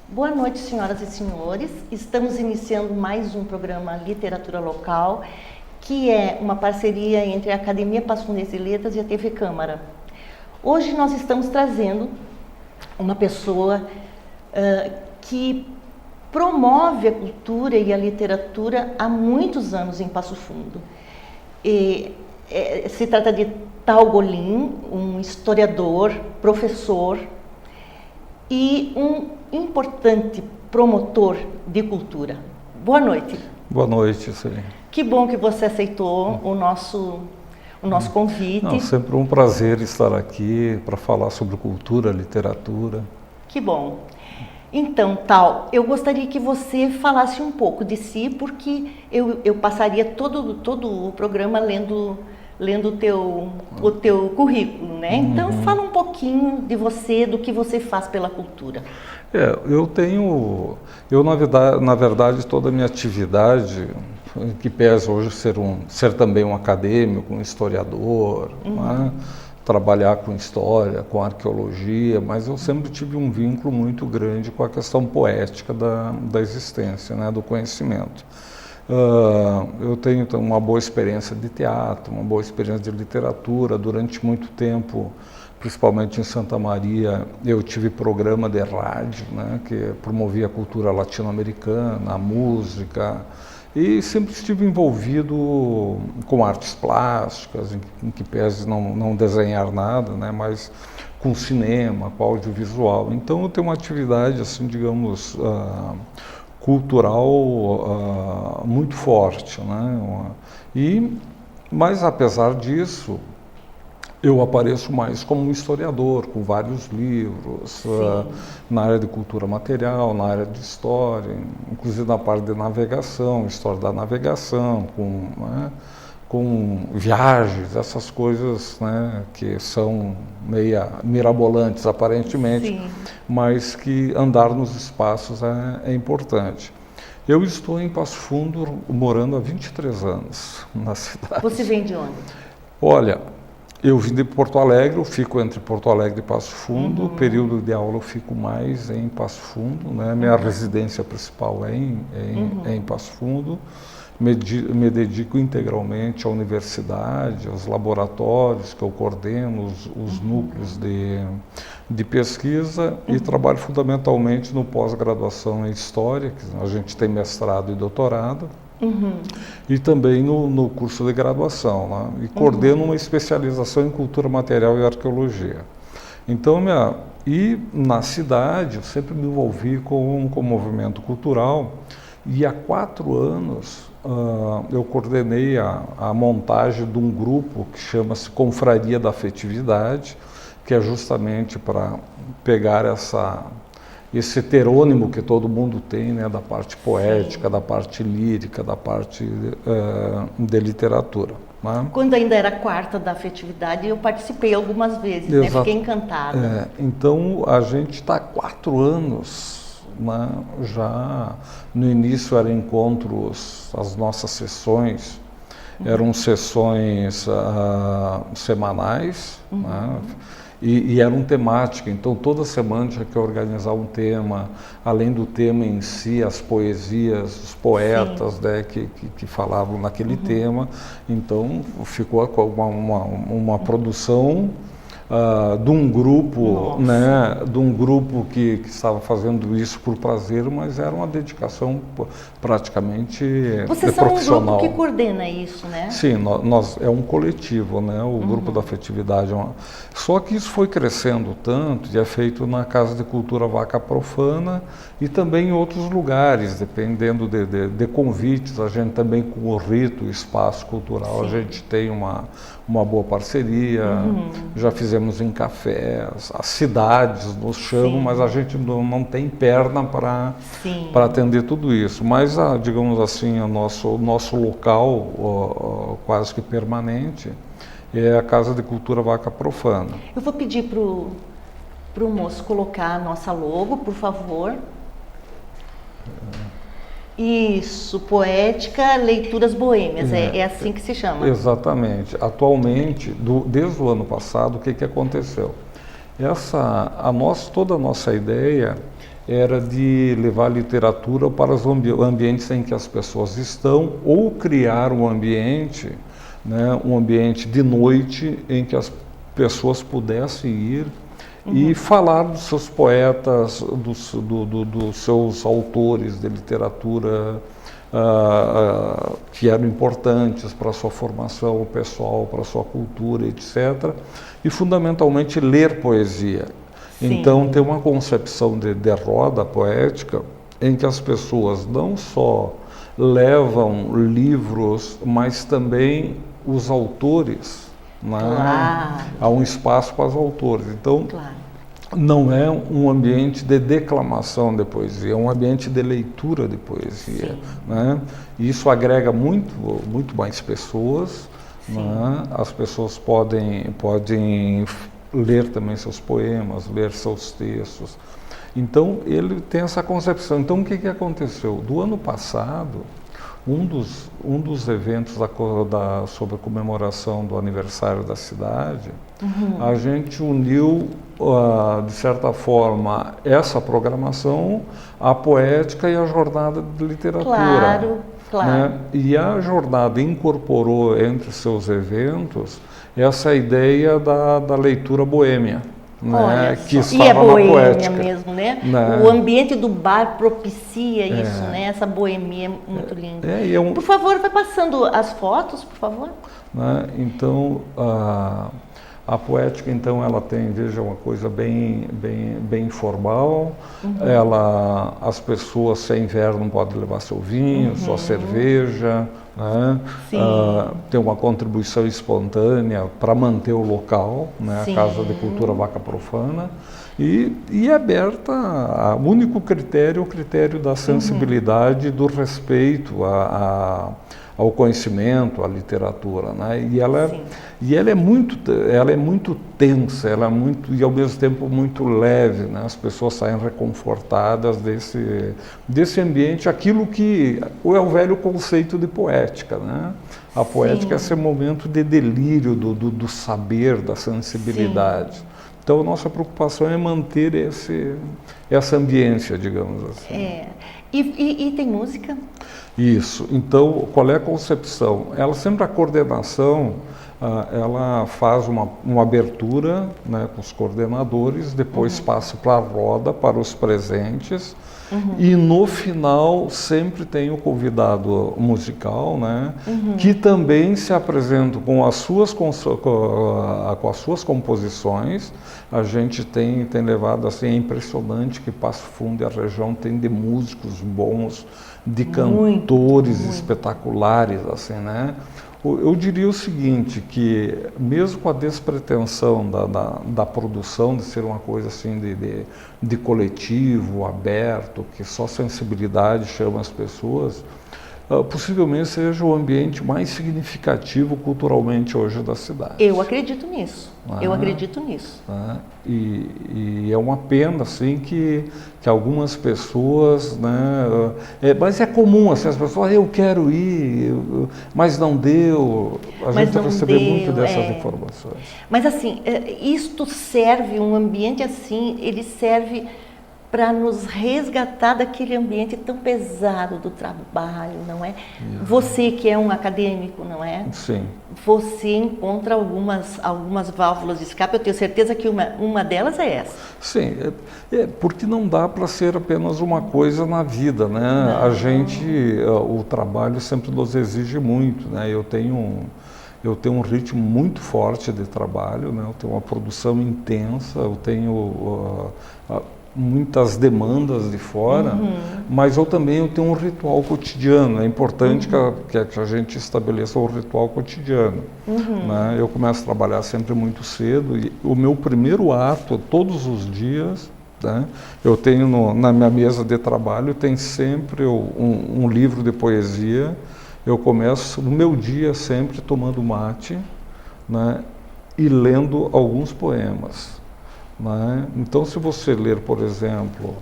Boa noite, senhoras e senhores. Estamos iniciando mais um programa Literatura Local, que é uma parceria entre a Academia Passo Fundo de Letras e a TV Câmara. Hoje nós estamos trazendo uma pessoa que promove a cultura e a literatura há muitos anos em Passo Fundo. Se trata de Tal Golim, um historiador, professor e um importante promotor de cultura. Boa noite. Boa noite, Celine. Que bom que você aceitou o nosso convite. Não, sempre um prazer estar aqui para falar sobre cultura, literatura. Que bom. Então, Tal, eu gostaria que você falasse um pouco de si, porque eu passaria todo o programa lendo o teu currículo, né? Então, fala um pouquinho de você, do que você faz pela cultura. Na verdade, toda a minha atividade, que pesa hoje ser também um acadêmico, um historiador, né? Trabalhar com história, com arqueologia, mas eu sempre tive um vínculo muito grande com a questão poética da existência, né? Do conhecimento. Eu tenho uma boa experiência de teatro, uma boa experiência de literatura. Durante muito tempo, principalmente em Santa Maria, eu tive programa de rádio, né, que promovia a cultura latino-americana, a música, e sempre estive envolvido com artes plásticas, em que pese não desenhar nada, né, mas com cinema, com audiovisual. Então eu tenho uma atividade, assim, digamos, cultural muito forte, né? Mas apesar disso, eu apareço mais como um historiador, com vários livros, na área de cultura material, na área de história, inclusive na parte de navegação, história da navegação, com viagens, essas coisas, né, que são meio mirabolantes aparentemente, Sim. Mas que andar nos espaços é importante. Eu estou em Passo Fundo morando há 23 anos na cidade. Você vem de onde? Olha, eu vim de Porto Alegre, eu fico entre Porto Alegre e Passo Fundo. O período de aula eu fico mais em Passo Fundo, né? Minha residência principal é em Passo Fundo. Me dedico integralmente à universidade, aos laboratórios que eu coordeno, os núcleos de pesquisa, e trabalho fundamentalmente no pós-graduação em História, que a gente tem mestrado e doutorado, e também no curso de graduação, né? E coordeno uma especialização em Cultura Material e Arqueologia. Então, e na cidade eu sempre me envolvi com o movimento cultural, e há 4 anos eu coordenei a montagem de um grupo que chama-se Confraria da Afetividade, que é justamente para pegar esse heterônimo que todo mundo tem, né, da parte poética, da parte lírica, da parte de literatura. Né? Quando ainda era quarta da afetividade, eu participei algumas vezes, né? Fiquei encantada. Então, a gente está há 4 anos, né, já no início eram encontros, as nossas sessões eram sessões semanais, né, e eram temáticas. Então toda semana tinha que organizar um tema, além do tema em si, as poesias, os poetas, né, que falavam naquele tema. Então ficou uma produção de um grupo, né, de um grupo que estava fazendo isso por prazer, mas era uma dedicação praticamente Vocês profissional. são um grupo que coordena isso, né? Sim, nós é um coletivo, né, o Grupo da Afetividade. Só que isso foi crescendo tanto e é feito na Casa de Cultura Vaca Profana e também em outros lugares, dependendo de convites. A gente também, com o Rito, o Espaço Cultural, a gente tem uma boa parceria. Já fizemos em cafés, as cidades nos chamam, mas a gente não tem perna para atender tudo isso. Mas, digamos assim, o nosso local quase que permanente é a Casa de Cultura Vaca Profana. Eu vou pedir para o moço colocar a nossa logo, por favor. Isso, poética, leituras boêmias, é assim que se chama. Exatamente. Atualmente, desde o ano passado, o que aconteceu? Toda a nossa ideia era de levar literatura para os ambientes em que as pessoas estão, ou criar um ambiente, né, um ambiente de noite em que as pessoas pudessem ir e falar dos seus poetas, dos seus autores de literatura que eram importantes para a sua formação pessoal, para a sua cultura, etc. E fundamentalmente ler poesia. Sim. Então tem uma concepção de roda poética em que as pessoas não só levam livros, mas também os autores. Claro. Há um espaço para os autores. Então, Claro. não é um ambiente de declamação de poesia, é um ambiente de leitura de poesia. Né? E isso agrega muito mais pessoas. Né? As pessoas podem ler também seus poemas, ler seus textos. Então, ele tem essa concepção. Então, o que aconteceu? Do ano passado, um dos eventos sobre a comemoração do aniversário da cidade, a gente uniu, de certa forma, essa programação à poética e à jornada de literatura. Claro, claro. Né? E a jornada incorporou entre seus eventos essa ideia da leitura boêmia. Né, que estava e é boêmia poética, mesmo, né? Né? O ambiente do bar propicia isso, né? Essa boemia é muito linda. Por favor, vai passando as fotos, por favor. Né? Então, a poética, então, ela tem, veja, uma coisa bem informal. As pessoas, se é inverno, podem levar seu vinho, sua cerveja. Né? Tem uma contribuição espontânea para manter o local, né? A Casa de Cultura Vaca Profana, e é aberta o único critério, o critério da sensibilidade, do respeito ao conhecimento, à literatura, né? E ela é muito tensa, e ao mesmo tempo muito leve, né? As pessoas saem reconfortadas desse ambiente, aquilo que é o velho conceito de poética, né? A poética é esse momento de delírio do saber, da sensibilidade. Então, a nossa preocupação é manter essa ambiência, digamos assim. E tem música? Isso. Então, qual é a concepção? A coordenação, ela faz uma abertura, né, com os coordenadores, depois passa para a roda, para os presentes, e no final sempre tem o convidado musical, né, que também se apresenta com as suas composições. A gente tem levado, assim, é impressionante que Passo Fundo e a região tem de músicos bons, de cantores espetaculares, assim, né? Eu diria o seguinte, que mesmo com a despretensão da produção, de ser uma coisa assim de coletivo, aberto, que só sensibilidade chama as pessoas, possivelmente seja o ambiente mais significativo culturalmente hoje da cidade. Eu acredito nisso. Eu acredito nisso. E é uma pena, assim, que algumas pessoas, né, mas é comum, assim, as pessoas, eu quero ir, mas não deu. A gente recebeu muito dessas informações. Mas assim, isto serve, um ambiente assim, ele serve para nos resgatar daquele ambiente tão pesado do trabalho, não é? Você que é um acadêmico, não é? Sim. Você encontra algumas válvulas de escape, eu tenho certeza que uma delas é essa. Sim, porque não dá para ser apenas uma coisa na vida, né? Não. O trabalho sempre nos exige muito, né? Eu tenho um ritmo muito forte de trabalho, né? Eu tenho uma produção intensa, eu tenho muitas demandas de fora, mas eu tenho um ritual cotidiano. É importante que a gente estabeleça um ritual cotidiano. Né? Eu começo a trabalhar sempre muito cedo e o meu primeiro ato, todos os dias, né? Eu tenho na minha mesa de trabalho, tem sempre um livro de poesia. Eu começo o meu dia sempre tomando mate, né? E lendo alguns poemas. Né? Então, se você ler, por exemplo,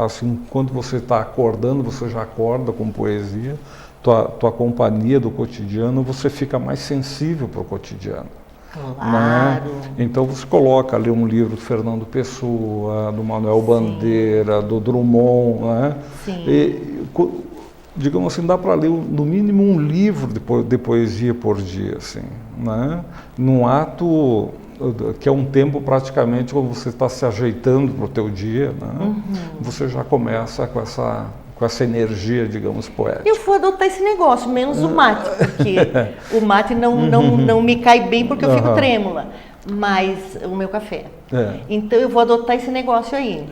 assim, quando você está acordando, você já acorda com poesia, tua companhia do cotidiano, você fica mais sensível para o cotidiano. Claro. Né? Então você coloca ali um livro do Fernando Pessoa, do Manuel Bandeira, do Drummond, né? Sim. E, digamos assim, dá para ler no mínimo um livro de poesia por dia, assim, né? Num ato que é um tempo praticamente quando você está se ajeitando para o teu dia, né? Você já começa com essa energia, digamos, poética. Eu vou adotar esse negócio, menos o mate, porque o mate não me cai bem porque eu fico trêmula, mas o meu café. Então eu vou adotar esse negócio aí.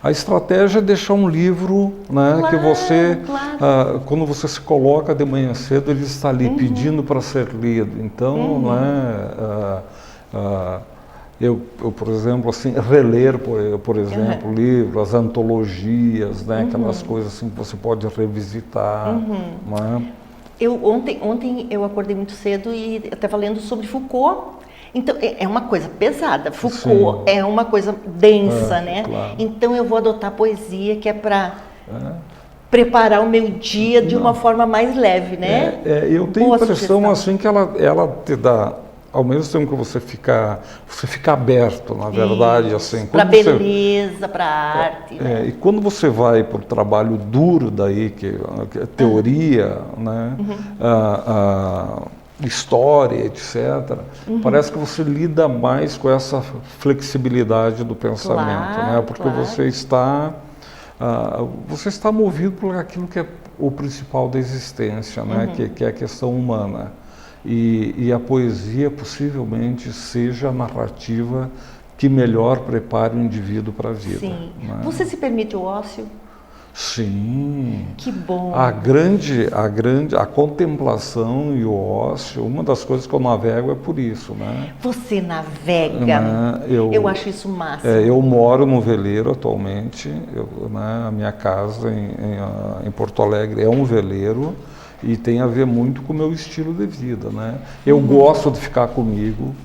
A estratégia é deixar um livro, né, claro, que você, claro. quando você se coloca de manhã cedo, ele está ali pedindo para ser lido. Então, né, eu, por exemplo, assim, reler, por exemplo, livros, as antologias, né, aquelas coisas assim que você pode revisitar. Né? Ontem eu acordei muito cedo e estava lendo sobre Foucault. Então, é uma coisa pesada. Foucault é uma coisa densa, né? Claro. Então, eu vou adotar poesia que é para preparar o meu dia de uma forma mais leve, né? Eu tenho a impressão assim que ela te dá, ao mesmo tempo que você fica aberto, na verdade, assim. Para beleza, para arte. E quando você vai para o trabalho duro daí, que é teoria, né? História, etc., parece que você lida mais com essa flexibilidade do pensamento, né? Porque você está movido por aquilo que é o principal da existência, né? Que é a questão humana. E a poesia possivelmente seja a narrativa que melhor prepare o indivíduo para a vida. Sim. Né? Você se permite o ócio? Sim. Que bom. A contemplação e o ócio, uma das coisas que eu navego é por isso, né? Você navega? Né? Eu acho isso máximo. Eu moro no veleiro atualmente, né? A minha casa em Porto Alegre é um veleiro e tem a ver muito com o meu estilo de vida, né? Eu gosto de ficar comigo.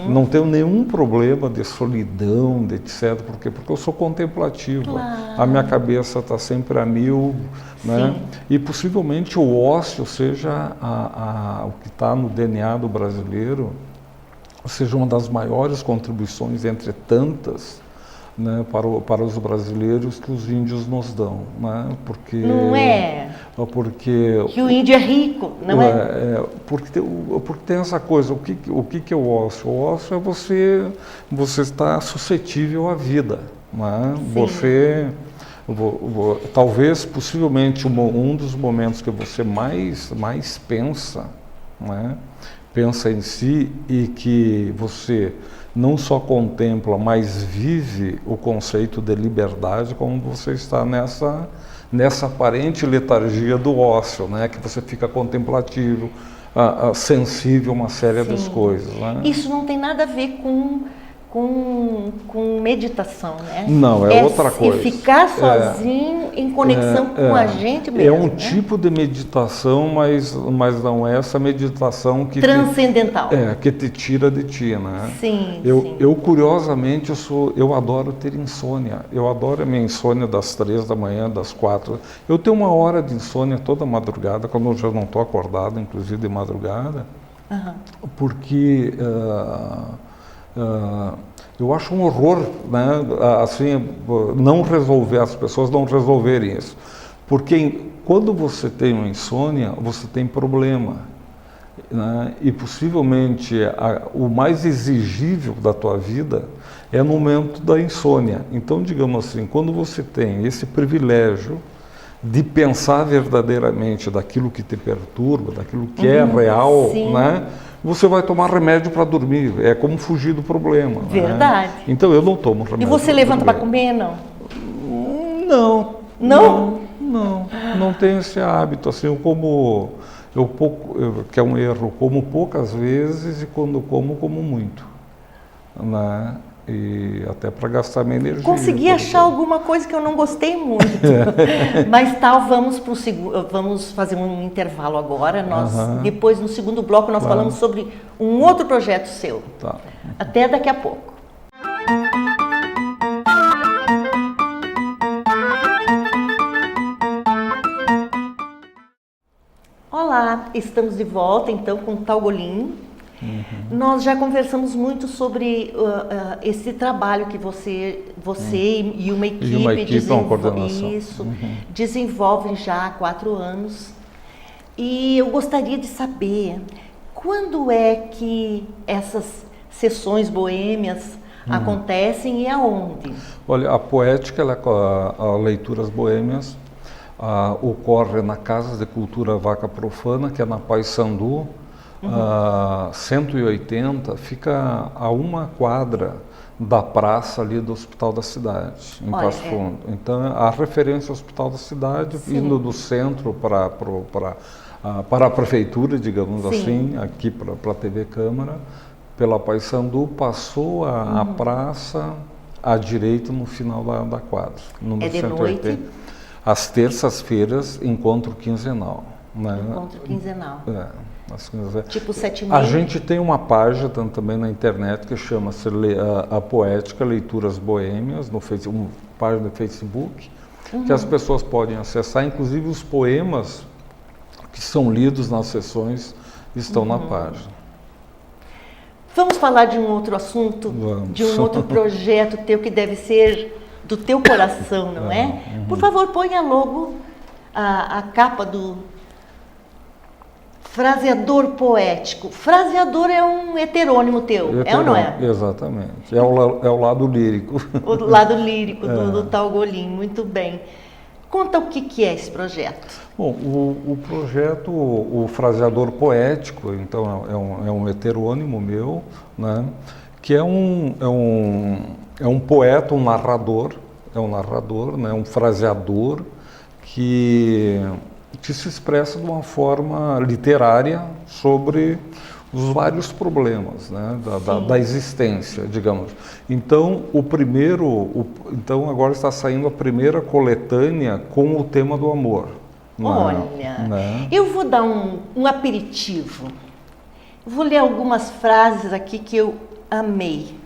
Não tenho nenhum problema de solidão, de etc. Porque eu sou contemplativo. Claro. A minha cabeça está sempre a mil. Né? E possivelmente o ócio seja o que está no DNA do brasileiro, seja uma das maiores contribuições entre tantas, né, para os brasileiros que os índios nos dão, né? Porque não é? Porque que o índio é rico, não é? Porque tem essa coisa. O que é o ócio? O ócio é você estar suscetível à vida, né? Você talvez, possivelmente, um dos momentos que você mais pensa, né? Pensa em si e que você não só contempla, mas vive o conceito de liberdade, como você está nessa aparente letargia do ócio, né? Que você fica contemplativo, sensível a uma série das coisas. Né? Isso não tem nada a ver com meditação, né? Não, é outra coisa. É ficar sozinho em conexão com a gente mesmo. É um tipo de meditação, mas não é essa meditação que transcendental. Que te tira de ti, né? Sim, eu curiosamente, eu adoro ter insônia. Eu adoro a minha insônia das 3 da manhã, das 4. Eu tenho 1 hora de insônia toda madrugada, quando eu já não estou acordado, inclusive de madrugada, porque eu acho um horror, né, assim, as pessoas não resolverem isso. Porque quando você tem uma insônia, você tem problema. Né, e possivelmente o mais exigível da tua vida é no momento da insônia. Então, digamos assim, quando você tem esse privilégio de pensar verdadeiramente daquilo que te perturba, daquilo que é real, né? Você vai tomar remédio para dormir, é como fugir do problema. Verdade. Né? Então eu não tomo remédio. E você levanta para comer, não? Não tenho esse hábito. Assim, que é um erro, como poucas vezes e quando como muito. Né? E até para gastar minha energia. Consegui achar alguma coisa que eu não gostei muito. Mas vamos fazer um intervalo agora. Depois, no segundo bloco, nós falamos sobre um outro projeto seu. Tá. Até daqui a pouco. estamos de volta então com Talgolim. Nós já conversamos muito sobre esse trabalho que você e uma equipe, desenvolvem já há 4 anos. E eu gostaria de saber quando é que essas sessões boêmias acontecem e aonde? Olha, a poética, a Leituras Boêmias, ocorre na Casa de Cultura Vaca Profana, que é na Paissandu, 180, fica a 1 quadra da praça ali do Hospital da Cidade, em Passo Fundo. Então, a referência ao Hospital da Cidade, indo do centro para a prefeitura, digamos assim, aqui para a TV Câmara, pela Paissandu, passou a praça à direita no final da quadra, número de 180. noite? Às terças-feiras, encontro quinzenal. Né? Encontro quinzenal. Tipo 7h30. A gente tem uma página também na internet que chama-se a Poética Leituras Boêmias, uma página do Facebook, que as pessoas podem acessar, inclusive os poemas que são lidos nas sessões estão na página. Vamos falar de um outro assunto, de um outro projeto teu que deve ser do teu coração, não é? Por favor, ponha logo a capa do Fraseador Poético. Fraseador é um heterônimo teu, é ou não é? Exatamente, é o lado lírico. O lado lírico do Talgolim, muito bem. Conta o que é esse projeto. Bom, o projeto, o Fraseador Poético, então é um heterônimo meu, né, que é um poeta, um narrador, né, um fraseador que se expressa de uma forma literária sobre os vários problemas, né, da existência, digamos. Então, então agora está saindo a primeira coletânea com o tema do amor. Olha, eu vou dar um aperitivo. Vou ler algumas frases aqui que eu amei.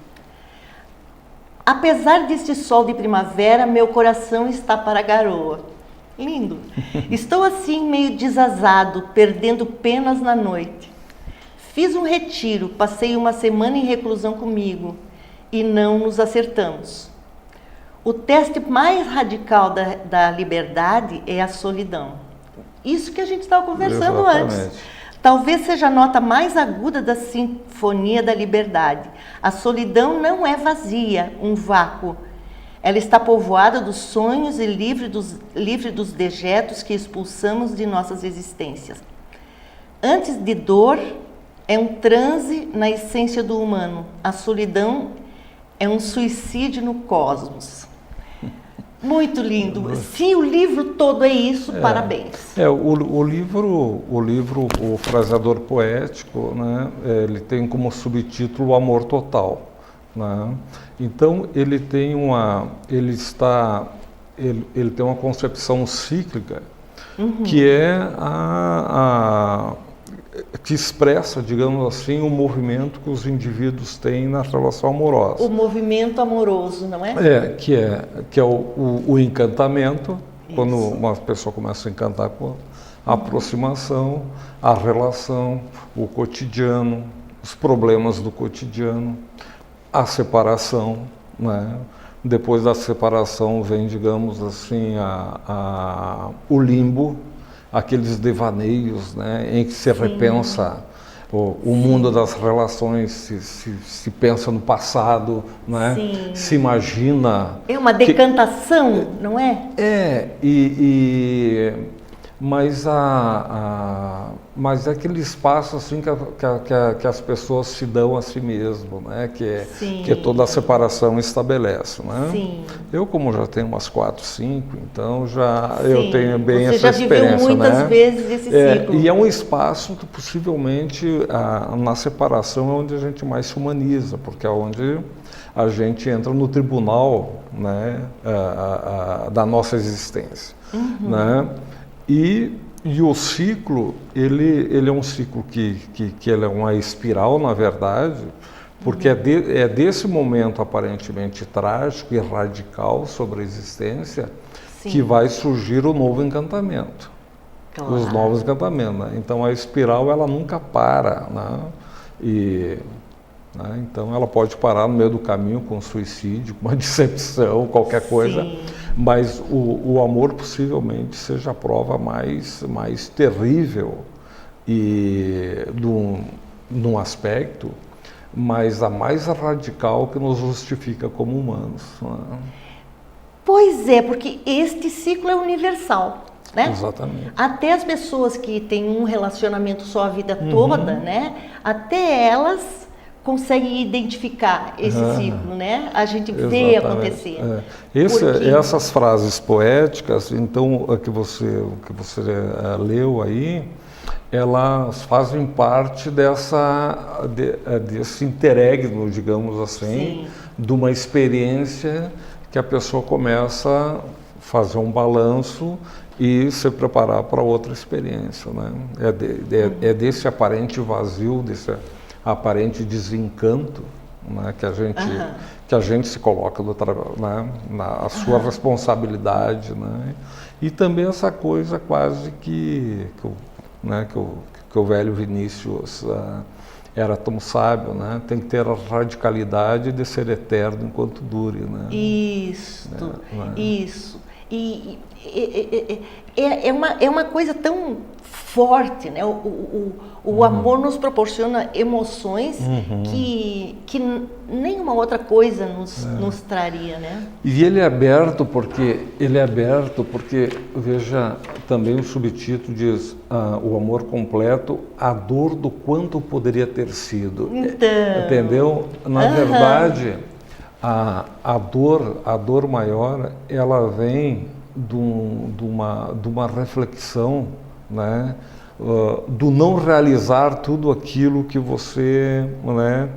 Apesar deste sol de primavera, meu coração está para a garoa. Lindo. Estou assim meio desazado, perdendo penas na noite. Fiz um retiro, passei uma semana em reclusão comigo e não nos acertamos. O teste mais radical da liberdade é a solidão. Isso que a gente estava conversando antes. Talvez seja a nota mais aguda da sinfonia da liberdade. A solidão não é vazia, um vácuo. Ela está povoada dos sonhos e livre dos dejetos que expulsamos de nossas existências. Antes de dor, é um transe na essência do humano. A solidão é um suicídio no cosmos. Muito lindo. Se o livro todo é isso, parabéns. O livro, o Fraseador Poético, né, ele tem como subtítulo o Amor Total. Né? Então ele tem uma concepção cíclica que é que expressa, digamos assim, o movimento que os indivíduos têm na relação amorosa. O movimento amoroso, não é? Que é o encantamento, quando uma pessoa começa a encantar com a aproximação, a relação, o cotidiano, os problemas do cotidiano, a separação, né? Depois da separação vem, digamos assim, o limbo, aqueles devaneios, né, em que se repensa o mundo das relações, se pensa no passado, né, se imagina... É uma decantação, não é? Mas é aquele espaço assim que as pessoas se dão a si mesmo, né? Que toda a separação estabelece, né? Sim. Eu, como já tenho umas 4, 5, então eu tenho bem essa experiência. Você já viveu muitas vezes esse ciclo. E é um espaço que possivelmente na separação é onde a gente mais se humaniza, porque é onde a gente entra no tribunal, né, da nossa existência, né? E o ciclo, ele é um ciclo que ele é uma espiral, na verdade, porque é desse momento aparentemente trágico e radical sobre a existência que vai surgir o novo encantamento. Claro. Os novos encantamentos, né? Então a espiral ela nunca para, né? Então ela pode parar no meio do caminho com suicídio, com uma decepção, qualquer coisa, Sim. mas o amor possivelmente seja a prova mais terrível e num aspecto, mas a mais radical que nos justifica como humanos, né? Pois é, porque este ciclo é universal, né? Exatamente. Até as pessoas que têm um relacionamento só a vida toda, né? Até elas conseguem identificar esse ciclo, né? A gente vê acontecer. Essas frases poéticas, então, que você leu aí, elas fazem parte desse interregno, digamos assim, de uma experiência que a pessoa começa a fazer um balanço e se preparar para outra experiência, né? É desse aparente vazio, desse aparente desencanto, né, que a gente se coloca né, na sua responsabilidade, né? E também essa coisa quase que o velho Vinícius era tão sábio, né? Tem que ter a radicalidade de ser eterno enquanto dure, né? Isso. E é uma coisa tão forte, né? O amor nos proporciona emoções que nenhuma outra coisa nos traria, né? E ele é aberto porque, veja, também o subtítulo diz o amor completo, a dor do quanto poderia ter sido. Então, entendeu? Na verdade, a dor maior, ela vem de uma reflexão, né? Do não realizar tudo aquilo que você, né,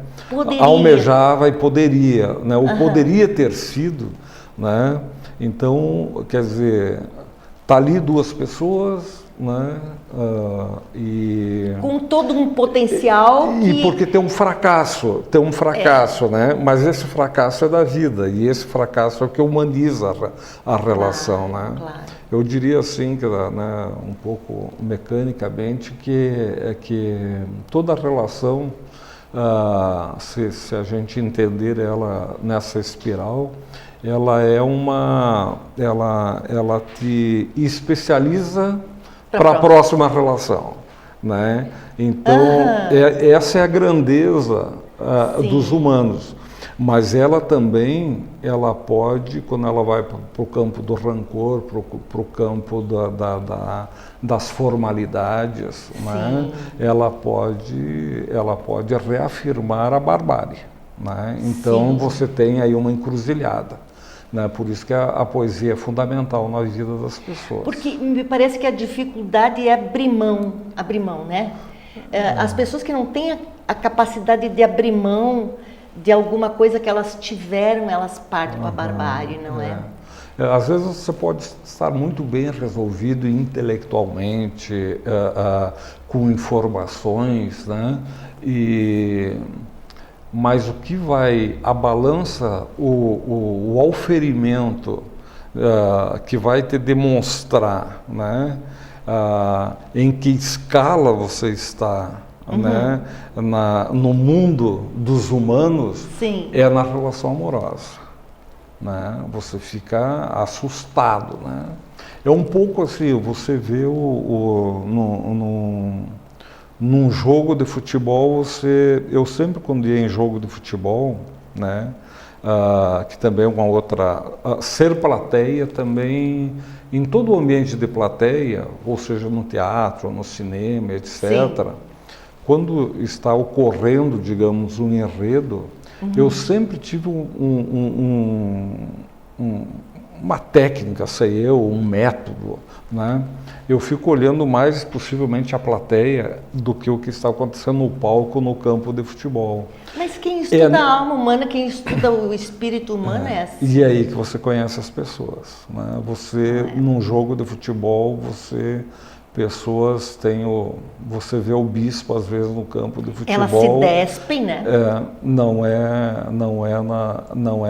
almejava e poderia, né? Ou poderia ter sido, né? Então, quer dizer, tá ali duas pessoas, né? Com todo um potencial e porque tem um fracasso, né? Mas esse fracasso é da vida e esse fracasso é o que humaniza a relação, né? Claro. Eu diria assim, que, né, um pouco mecanicamente, que toda relação, se a gente entender ela nessa espiral, ela te especializa para a próxima relação, né? Então, essa é a grandeza dos humanos. Mas ela também, ela pode, quando ela vai para o campo do rancor, para o campo das formalidades, né? Ela pode reafirmar a barbárie, né? Então, você tem aí uma encruzilhada. Né? Por isso que a poesia é fundamental na vida das pessoas. Porque me parece que a dificuldade é abrir mão, né? As pessoas que não têm a capacidade de abrir mão de alguma coisa que elas tiveram, elas partem para a barbárie, não é? Às vezes você pode estar muito bem resolvido intelectualmente, com informações, né? Mas o que balança o auferimento que vai te demonstrar, né? Em que escala você está, né? No mundo dos humanos, é na relação amorosa, né? Você fica assustado, né? É um pouco assim, você vê num jogo de futebol, eu sempre quando ia em jogo de futebol, né, que também é uma outra, ser plateia também, em todo o ambiente de plateia, ou seja, no teatro, no cinema, etc., quando está ocorrendo, digamos, um enredo, eu sempre tive uma técnica, um método, né? Eu fico olhando mais possivelmente a plateia do que o que está acontecendo no palco, no campo de futebol. Mas quem estuda a alma humana, quem estuda o espírito humano é assim. E aí que você conhece as pessoas, né? Num jogo de futebol, você vê o bispo às vezes no campo de futebol. Elas se despem, né? Não é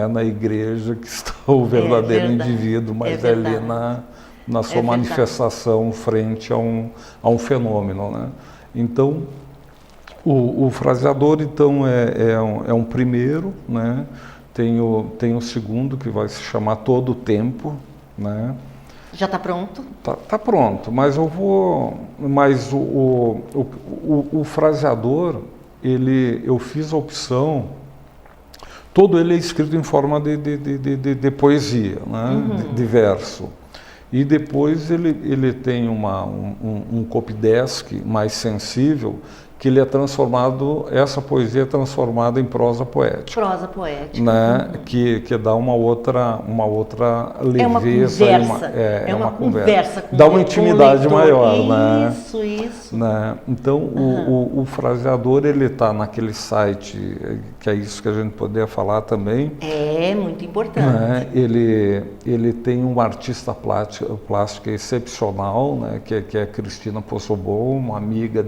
na igreja que está o verdadeiro indivíduo, mas é ali na sua manifestação frente a um fenômeno, né? Então, o fraseador, então, é um primeiro, né? Tem o segundo, que vai se chamar Todo o Tempo, né? Já está pronto? Tá pronto, mas o fraseador, eu fiz a opção, todo ele é escrito em forma de poesia, né? De verso. E depois ele tem um copydesk mais sensível, que ele é transformado, essa poesia é transformada em prosa poética. Prosa poética. Né? Que dá uma outra leveza. É uma conversa com dá uma intimidade maior. Isso. Né? Então, o fraseador, ele está naquele site, que é isso que a gente poderia falar também. É muito importante. Né? Ele tem uma artista plástica excepcional, né? que é a Cristina Possobon, uma amiga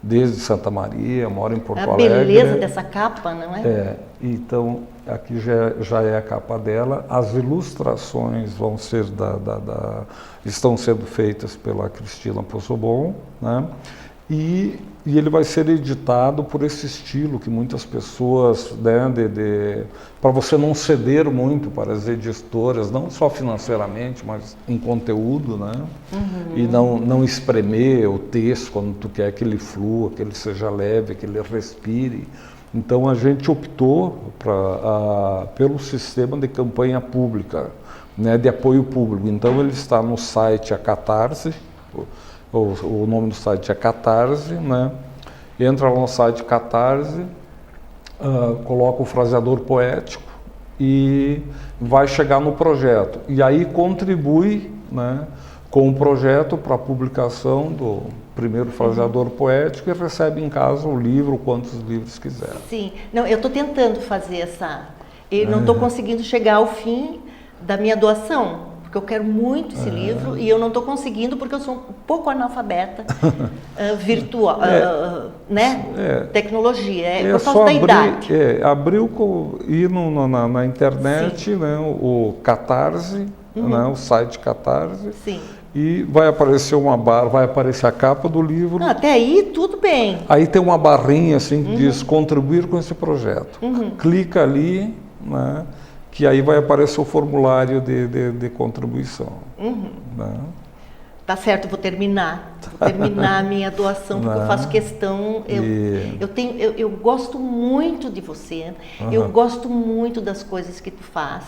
desde Santa Maria, mora em Porto Alegre. A beleza dessa capa, não é? Então aqui já é a capa dela. As ilustrações vão ser estão sendo feitas pela Cristina Possobon, né? E ele vai ser editado por esse estilo que muitas pessoas, né, para você não ceder muito para as editoras, não só financeiramente, mas em conteúdo, né? E não espremer o texto quando tu quer que ele flua, que ele seja leve, que ele respire. Então a gente optou pelo sistema de campanha pública, né, de apoio público. Então ele está no site A Catarse. O nome do site é Catarse, né? Entra lá no site Catarse, coloca o fraseador poético e vai chegar no projeto. E aí contribui, né, com o projeto para a publicação do primeiro fraseador poético e recebe em casa o livro, quantos livros quiser. Sim, não, eu estou tentando fazer essa... Eu não estou conseguindo chegar ao fim da minha doação. Eu quero muito esse livro e eu não estou conseguindo porque eu sou um pouco analfabeta virtual, né? Tecnologia, por causa da idade. Ir na internet, né, o Catarse, né, o site Catarse. Sim. E vai aparecer uma barra, vai aparecer a capa do livro. Até aí tudo bem. Aí tem uma barrinha assim que diz contribuir com esse projeto. Clica ali, né? Que aí vai aparecer o formulário de contribuição. Né? Tá certo, vou terminar a minha doação, porque eu faço questão, eu gosto muito de você, eu gosto muito das coisas que tu faz,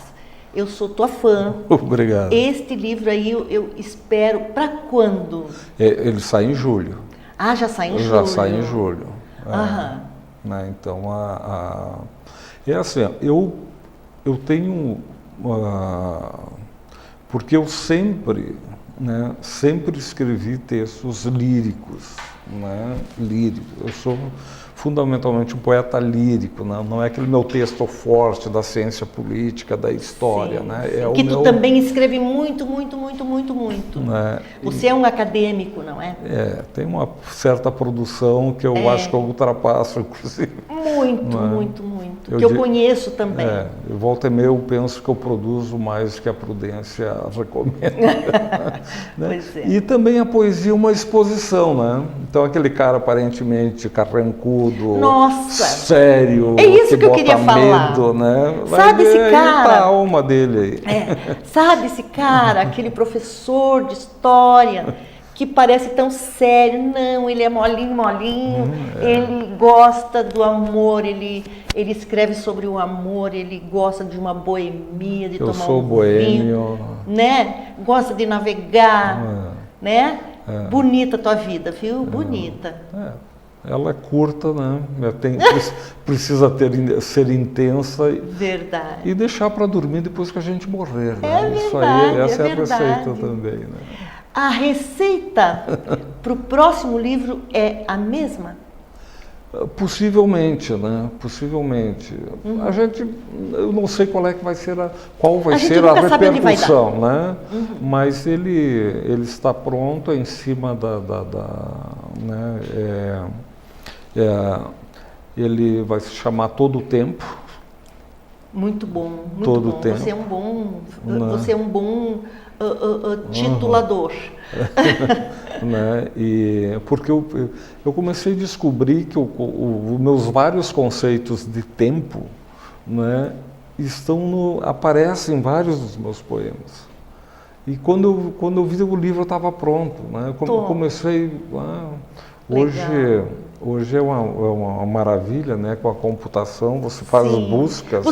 eu sou tua fã. Obrigado. Este livro aí eu espero, para quando? Ele sai em julho. Ah, já sai em julho? Já sai em julho. Né? Então, é assim, eu tenho, porque eu sempre escrevi textos líricos, né? Eu sou fundamentalmente um poeta lírico, né? Não é aquele meu texto forte da ciência política, da história, né? Que tu também escreve muito. Né? Você é um acadêmico, não é? Tem uma certa produção que eu acho que eu ultrapasso, inclusive. Muito. Que eu conheço também. Eu volta e meia eu penso que eu produzo mais que a prudência recomenda. Né? Pois é. E também a poesia é uma exposição, né? Então aquele cara aparentemente carrancudo, sério, é isso que eu bota queria medo, falar. né? Sabe esse cara? Tá a alma dele aí. Sabe esse cara, aquele professor de história que parece tão sério? Não, ele é molinho, ele gosta do amor, ele escreve sobre o amor, ele gosta de uma boemia, de tomar um vinho, né? Gosta de navegar, né? Bonita a tua vida, viu? Bonita. Ela é curta, né? Precisa ser intensa. Verdade. E deixar para dormir depois que a gente morrer. Né? Verdade, isso aí, essa é a verdade. receita também. Né? A receita para o próximo livro é a mesma? Possivelmente, né? Possivelmente. Eu não sei qual vai ser a repercussão, né? Mas ele está pronto em cima né? Ele vai se chamar Todo o Tempo, Muito bom, muito todo bom. o tempo. Você é um bom titulador. Né? E porque eu comecei a descobrir que os meus vários conceitos de tempo, né, aparecem em vários dos meus poemas. E quando eu vi o livro estava pronto, né? Eu comecei hoje é uma maravilha, né? Com a computação você faz buscas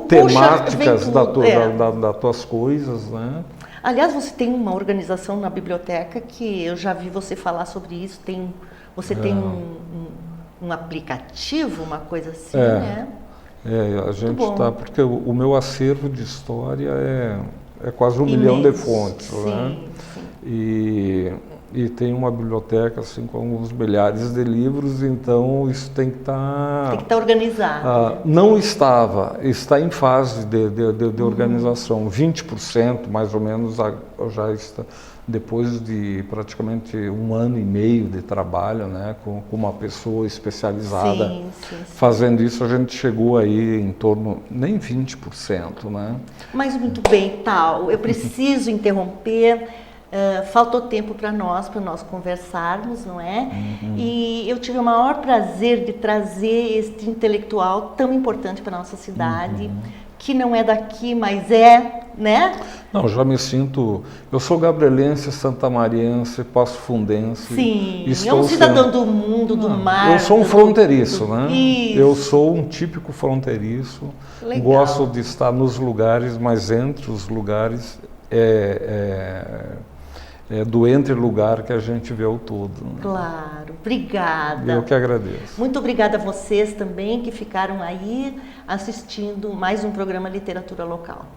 temáticas das tuas coisas, né? Aliás, você tem uma organização na biblioteca que eu já vi você falar sobre isso. Você tem um aplicativo, uma coisa assim, né? A gente está, porque o meu acervo de história é quase 1 milhão de fontes, sim, né? Sim. E tem uma biblioteca assim com alguns milhares de livros, então isso tem que estar... Tem que estar organizado. Não está em fase de organização. 20% mais ou menos já está, depois de praticamente 1 ano e meio de trabalho, né, com uma pessoa especializada sim. fazendo isso, a gente chegou aí em torno, nem 20%, né? Mas muito bem, Tal, eu preciso interromper. Faltou tempo para nós conversarmos, não é? E eu tive o maior prazer de trazer este intelectual tão importante para a nossa cidade, que não é daqui, mas né? Não, já me sinto... Eu sou gabrielense, santamariense, passo-fundense. Sim, é um cidadão do mundo, do mar. Eu sou um fronteiriço, né? Isso. Eu sou um típico fronteiriço. Legal. Gosto de estar nos lugares, mas entre os lugares é do entre-lugar que a gente vê o todo. Né? Claro, obrigada. Eu que agradeço. Muito obrigada a vocês também que ficaram aí assistindo mais um programa Literatura Local.